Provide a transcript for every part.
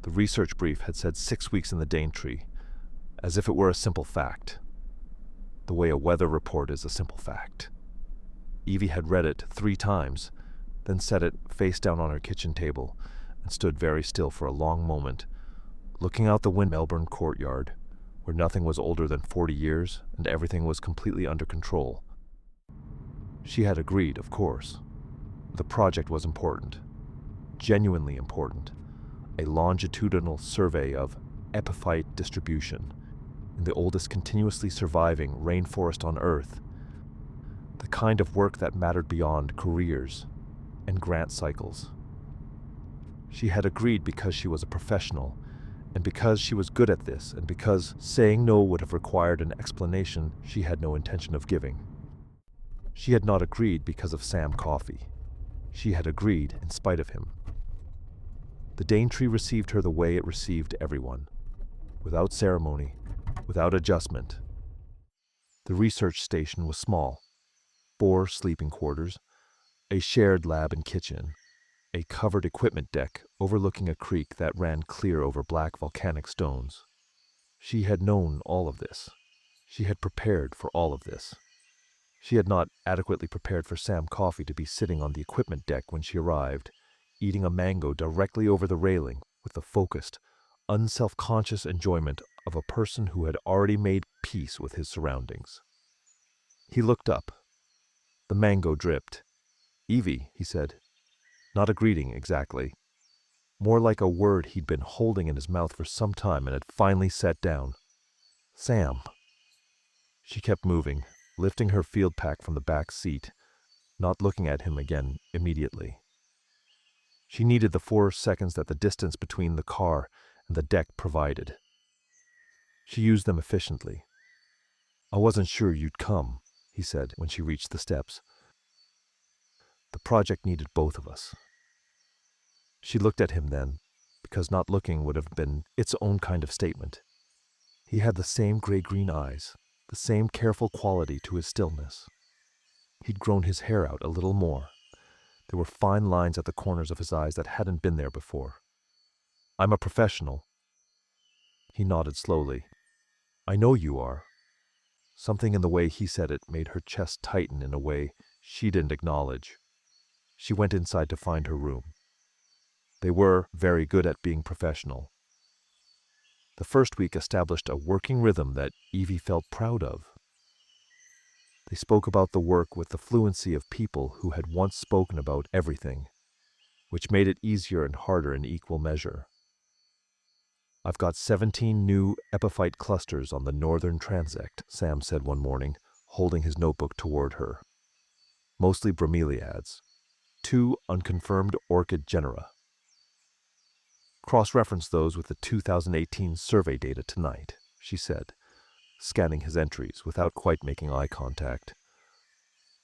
The research brief had said 6 weeks in the Daintree, as if it were a simple fact. The way a weather report is a simple fact. Evie had read it 3 times, then set it face down on her kitchen table and stood very still for a long moment, looking out the Melbourne courtyard, where nothing was older than 40 years and everything was completely under control. She had agreed, of course. The project was important, genuinely important, a longitudinal survey of epiphyte distribution in the oldest continuously surviving rainforest on Earth, the kind of work that mattered beyond careers and grant cycles. She had agreed because she was a professional, and because she was good at this, and because saying no would have required an explanation she had no intention of giving. She had not agreed because of Sam Coffey. She had agreed in spite of him. The Daintree received her the way it received everyone, without ceremony, without adjustment. The research station was small, 4 sleeping quarters, a shared lab and kitchen, a covered equipment deck overlooking a creek that ran clear over black volcanic stones. She had known all of this. She had prepared for all of this. She had not adequately prepared for Sam Coffey to be sitting on the equipment deck when she arrived, eating a mango directly over the railing with the focused, unself-conscious enjoyment of a person who had already made peace with his surroundings. He looked up. The mango dripped. "Evie," he said. Not a greeting, exactly. More like a word he'd been holding in his mouth for some time and had finally set down. "Sam." She kept moving, lifting her field pack from the back seat, not looking at him again immediately. She needed the 4 seconds that the distance between the car and the deck provided. She used them efficiently. "I wasn't sure you'd come," he said when she reached the steps. "The project needed both of us." She looked at him then, because not looking would have been its own kind of statement. He had the same gray-green eyes, the same careful quality to his stillness. He'd grown his hair out a little more. There were fine lines at the corners of his eyes that hadn't been there before. "I'm a professional." He nodded slowly. "I know you are." Something in the way he said it made her chest tighten in a way she didn't acknowledge. She went inside to find her room. They were very good at being professional. The first week established a working rhythm that Evie felt proud of. They spoke about the work with the fluency of people who had once spoken about everything, which made it easier and harder in equal measure. "I've got 17 new epiphyte clusters on the northern transect," Sam said one morning, holding his notebook toward her. "Mostly bromeliads. 2 unconfirmed orchid genera. Cross-reference those with the 2018 survey data tonight," she said, scanning his entries without quite making eye contact.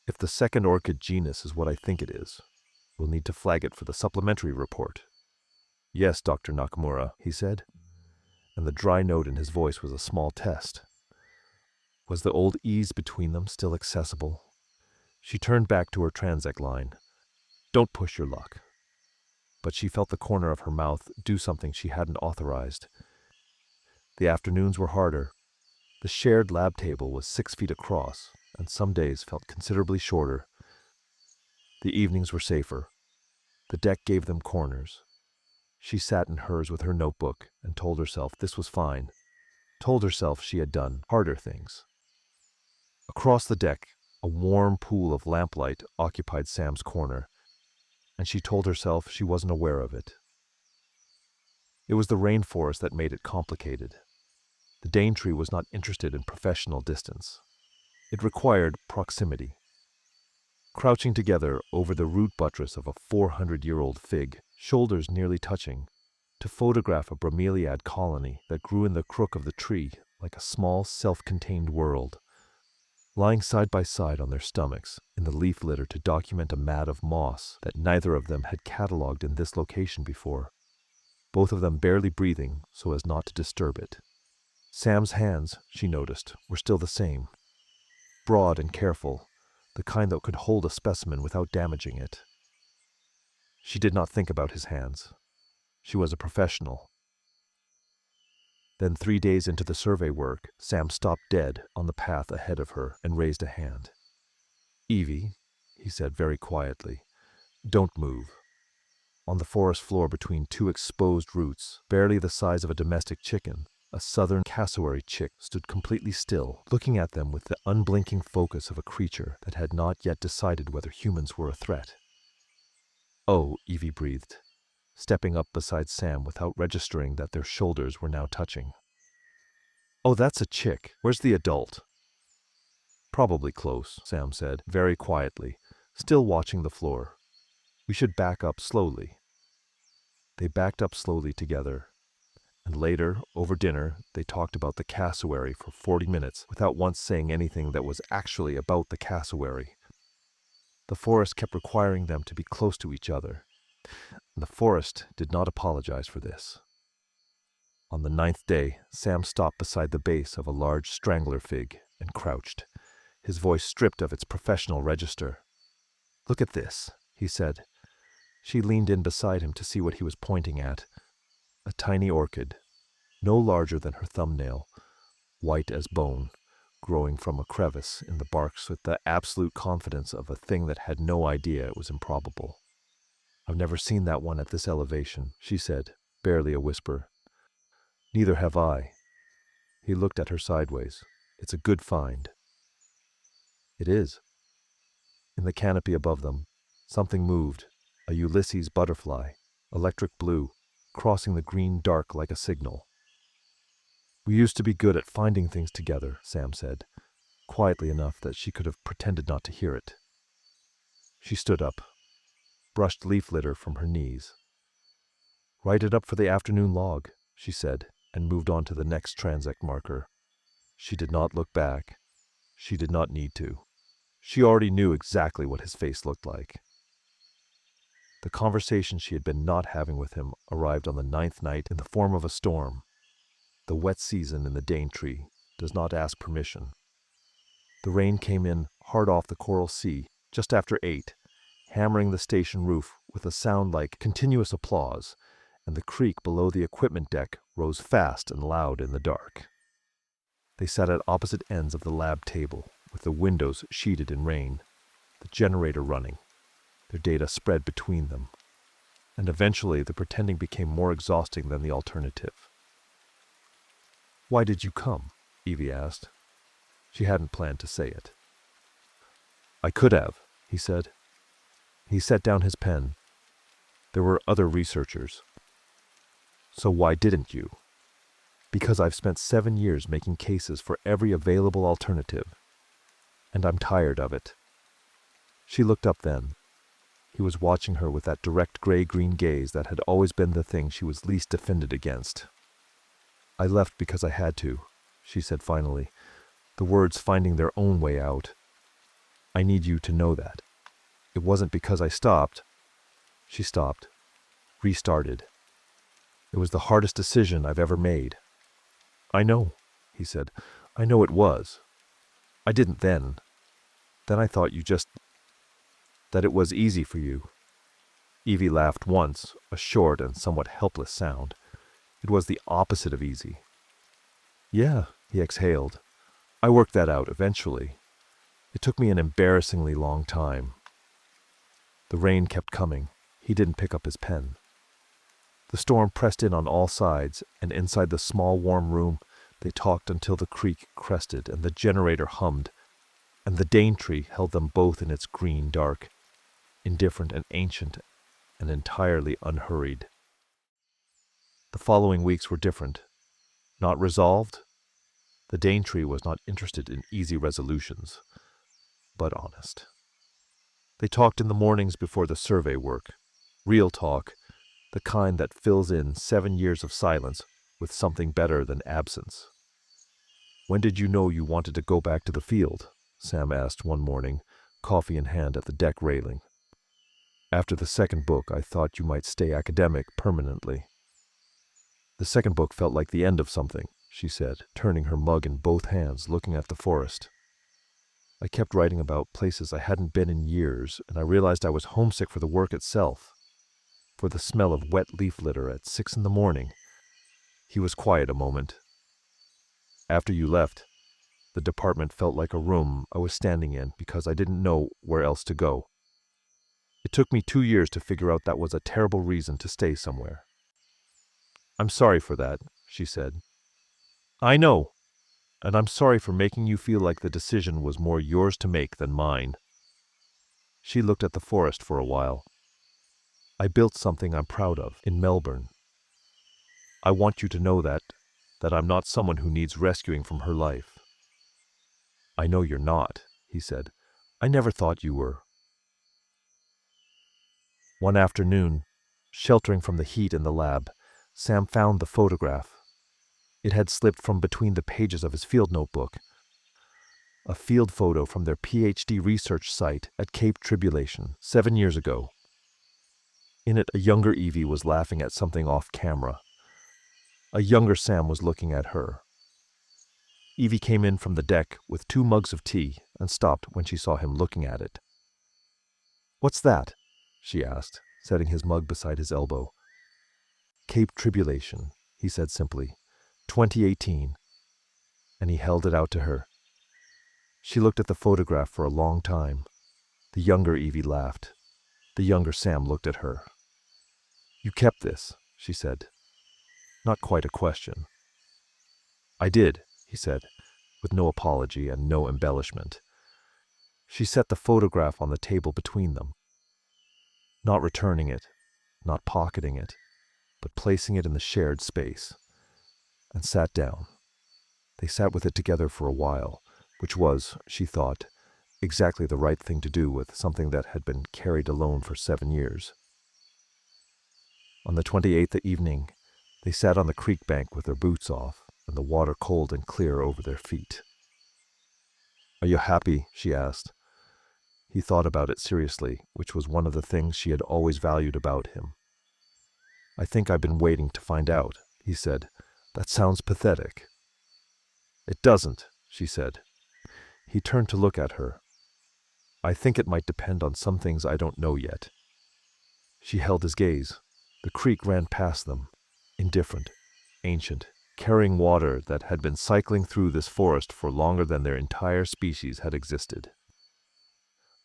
"If the second orchid genus is what I think it is, we'll need to flag it for the supplementary report." "Yes, Dr. Nakamura," he said, and the dry note in his voice was a small test. Was the old ease between them still accessible? She turned back to her transect line. "Don't push your luck." But she felt the corner of her mouth do something she hadn't authorized. The afternoons were harder. The shared lab table was 6 feet across, and some days felt considerably shorter. The evenings were safer. The deck gave them corners. She sat in hers with her notebook and told herself this was fine, told herself she had done harder things. Across the deck, a warm pool of lamplight occupied Sam's corner, and she told herself she wasn't aware of it. It was the rainforest that made it complicated. The Daintree was not interested in professional distance. It required proximity. Crouching together over the root buttress of a 400-year-old fig, shoulders nearly touching, to photograph a bromeliad colony that grew in the crook of the tree like a small self-contained world, lying side by side on their stomachs in the leaf litter to document a mat of moss that neither of them had catalogued in this location before, both of them barely breathing so as not to disturb it. Sam's hands, she noticed, were still the same, broad and careful, the kind that could hold a specimen without damaging it. She did not think about his hands. She was a professional. Then 3 days into the survey work, Sam stopped dead on the path ahead of her and raised a hand. "Evie," he said very quietly, "don't move." On the forest floor between two exposed roots, barely the size of a domestic chicken, a southern cassowary chick stood completely still, looking at them with the unblinking focus of a creature that had not yet decided whether humans were a threat. "Oh," Evie breathed, stepping up beside Sam without registering that their shoulders were now touching. "Oh, that's a chick. Where's the adult?" "Probably close," Sam said, very quietly, still watching the floor. "We should back up slowly." They backed up slowly together, and later, over dinner, they talked about the cassowary for 40 minutes without once saying anything that was actually about the cassowary. The forest kept requiring them to be close to each other, and the forest did not apologize for this. On the 9th day, Sam stopped beside the base of a large strangler fig and crouched, his voice stripped of its professional register. "Look at this," he said. She leaned in beside him to see what he was pointing at. A tiny orchid, no larger than her thumbnail, white as bone, growing from a crevice in the bark with the absolute confidence of a thing that had no idea it was improbable. "I've never seen that one at this elevation," she said, barely a whisper. "Neither have I." He looked at her sideways. "It's a good find." "It is." In the canopy above them, something moved, a Ulysses butterfly, electric blue, crossing the green dark like a signal. "We used to be good at finding things together," Sam said, quietly enough that she could have pretended not to hear it. She stood up, brushed leaf litter from her knees. "Write it up for the afternoon log," she said, and moved on to the next transect marker. She did not look back. She did not need to. She already knew exactly what his face looked like. The conversation she had been not having with him arrived on the 9th night in the form of a storm. The wet season in the Daintree does not ask permission. The rain came in hard off the coral sea just after 8, hammering the station roof with a sound like continuous applause, and the creak below the equipment deck rose fast and loud in the dark. They sat at opposite ends of the lab table, with the windows sheeted in rain, the generator running, their data spread between them. And eventually the pretending became more exhausting than the alternative. "Why did you come?" Evie asked. She hadn't planned to say it. "I could have," he said. He set down his pen. "There were other researchers." "So why didn't you?" "Because I've spent 7 years making cases for every available alternative, and I'm tired of it." She looked up then. He was watching her with that direct gray-green gaze that had always been the thing she was least defended against. "I left because I had to," she said finally, the words finding their own way out. "I need you to know that. It wasn't because I stopped." She stopped, restarted. "It was the hardest decision I've ever made." "I know," he said. "I know it was. I didn't then. Then I thought you just... that it was easy for you." Evie laughed once, a short and somewhat helpless sound. It was the opposite of easy. "Yeah," he exhaled. "I worked that out eventually. It took me an embarrassingly long time." The rain kept coming. He didn't pick up his pen. The storm pressed in on all sides, and inside the small warm room, they talked until the creek crested and the generator hummed, and the Daintree held them both in its green dark, indifferent and ancient, and entirely unhurried. The following weeks were different. Not resolved? The Daintree was not interested in easy resolutions, but honest. They talked in the mornings before the survey work. Real talk, the kind that fills in 7 years of silence with something better than absence. "When did you know you wanted to go back to the field?" Sam asked one morning, coffee in hand at the deck railing. "After the second book, I thought you might stay academic permanently." "The second book felt like the end of something," she said, turning her mug in both hands, looking at the forest. "I kept writing about places I hadn't been in years, and I realized I was homesick for the work itself, for the smell of wet leaf litter at 6 in the morning." He was quiet a moment. After you left, the department felt like a room I was standing in because I didn't know where else to go. It took me 2 years to figure out that was a terrible reason to stay somewhere. I'm sorry for that, she said. I know, and I'm sorry for making you feel like the decision was more yours to make than mine. She looked at the forest for a while. I built something I'm proud of in Melbourne. I want you to know that I'm not someone who needs rescuing from her life. I know you're not, he said. I never thought you were. One afternoon, sheltering from the heat in the lab, Sam found the photograph. It had slipped from between the pages of his field notebook. A field photo from their PhD research site at Cape Tribulation 7 years ago. In it, a younger Evie was laughing at something off camera. A younger Sam was looking at her. Evie came in from the deck with 2 mugs of tea and stopped when she saw him looking at it. "What's that?" she asked, setting his mug beside his elbow. "Cape Tribulation," he said simply. 2018. And he held it out to her. She looked at the photograph for a long time. The younger Evie laughed. The younger Sam looked at her. "You kept this," she said. Not quite a question. "I did," he said, with no apology and no embellishment. She set the photograph on the table between them, not returning it, not pocketing it, but placing it in the shared space, and sat down. They sat with it together for a while, which was, she thought, exactly the right thing to do with something that had been carried alone for 7 years. On the 28th evening, they sat on the creek bank with their boots off and the water cold and clear over their feet. "Are you happy?" she asked. He thought about it seriously, which was one of the things she had always valued about him. "I think I've been waiting to find out," he said. "That sounds pathetic." "It doesn't," she said. He turned to look at her. "I think it might depend on some things I don't know yet." She held his gaze. The creek ran past them, indifferent, ancient, carrying water that had been cycling through this forest for longer than their entire species had existed.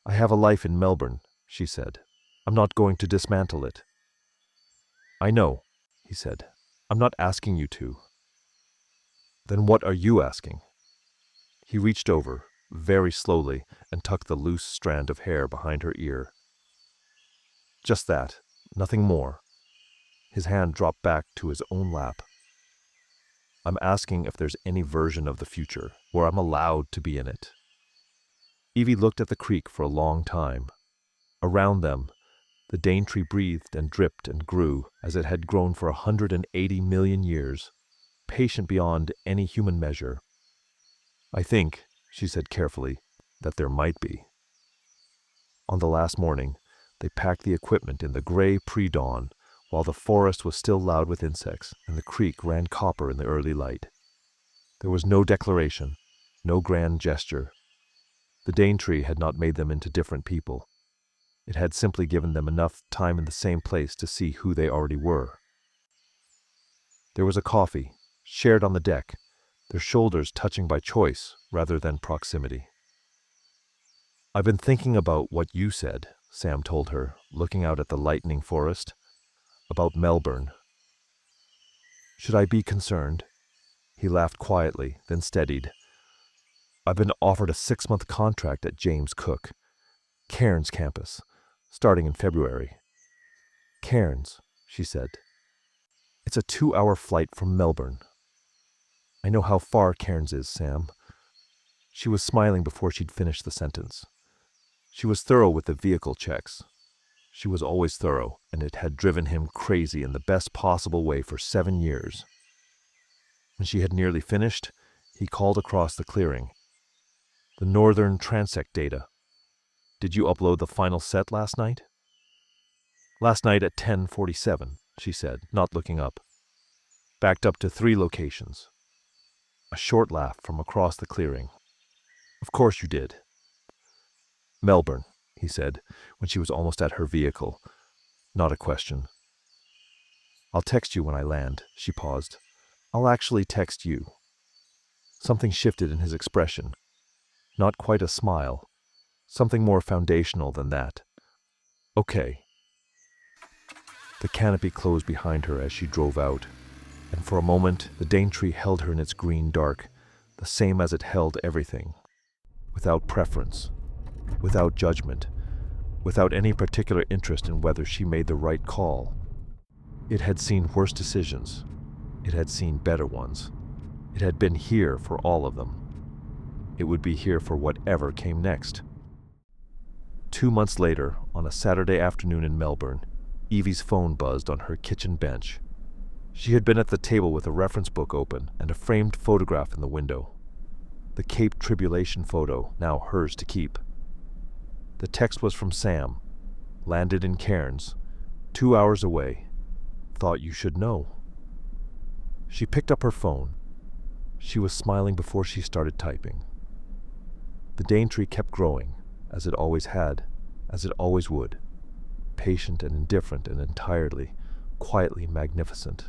"I have a life in Melbourne," she said. "I'm not going to dismantle it." "I know," he said. "I'm not asking you to." "Then what are you asking?" He reached over, very slowly, and tucked the loose strand of hair behind her ear. "Just that, nothing more." His hand dropped back to his own lap. "I'm asking if there's any version of the future where I'm allowed to be in it." Evie looked at the creek for a long time. Around them, the Daintree breathed and dripped and grew as it had grown for 180 million years, patient beyond any human measure. "I think," she said carefully, "that there might be." On the last morning, they packed the equipment in the gray pre-dawn, while the forest was still loud with insects and the creek ran copper in the early light. There was no declaration, no grand gesture. The Daintree had not made them into different people. It had simply given them enough time in the same place to see who they already were. There was a coffee, shared on the deck, their shoulders touching by choice rather than proximity. "I've been thinking about what you said," Sam told her, looking out at the lightening forest. "About Melbourne. Should I be concerned?" He laughed quietly, then steadied. "I've been offered a 6-month contract at James Cook, Cairns campus, starting in February." "Cairns," she said. "It's a 2-hour flight from Melbourne." "I know how far Cairns is, Sam." She was smiling before she'd finished the sentence. She was thorough with the vehicle checks. She was always thorough, and it had driven him crazy in the best possible way for 7 years. When she had nearly finished, he called across the clearing. "The northern transect data. Did you upload the final set last night?" "Last night at 10:47, she said, not looking up. "Backed up to 3 locations." A short laugh from across the clearing. "Of course you did." "Melbourne," he said, when she was almost at her vehicle. Not a question. "I'll text you when I land." She paused. "I'll actually text you." Something shifted in his expression. Not quite a smile. Something more foundational than that. Okay. The canopy closed behind her as she drove out, and for a moment the Daintree held her in its green dark, the same as it held everything. Without preference, without judgment, without any particular interest in whether she made the right call. It had seen worse decisions. It had seen better ones. It had been here for all of them. It would be here for whatever came next. 2 months later, on a Saturday afternoon in Melbourne, Evie's phone buzzed on her kitchen bench. She had been at the table with a reference book open and a framed photograph in the window. The Cape Tribulation photo, now hers to keep. The text was from Sam, landed in Cairns, 2 hours away. Thought you should know. She picked up her phone. She was smiling before she started typing. The Daintree kept growing, as it always had, as it always would. Patient and indifferent and entirely, quietly magnificent.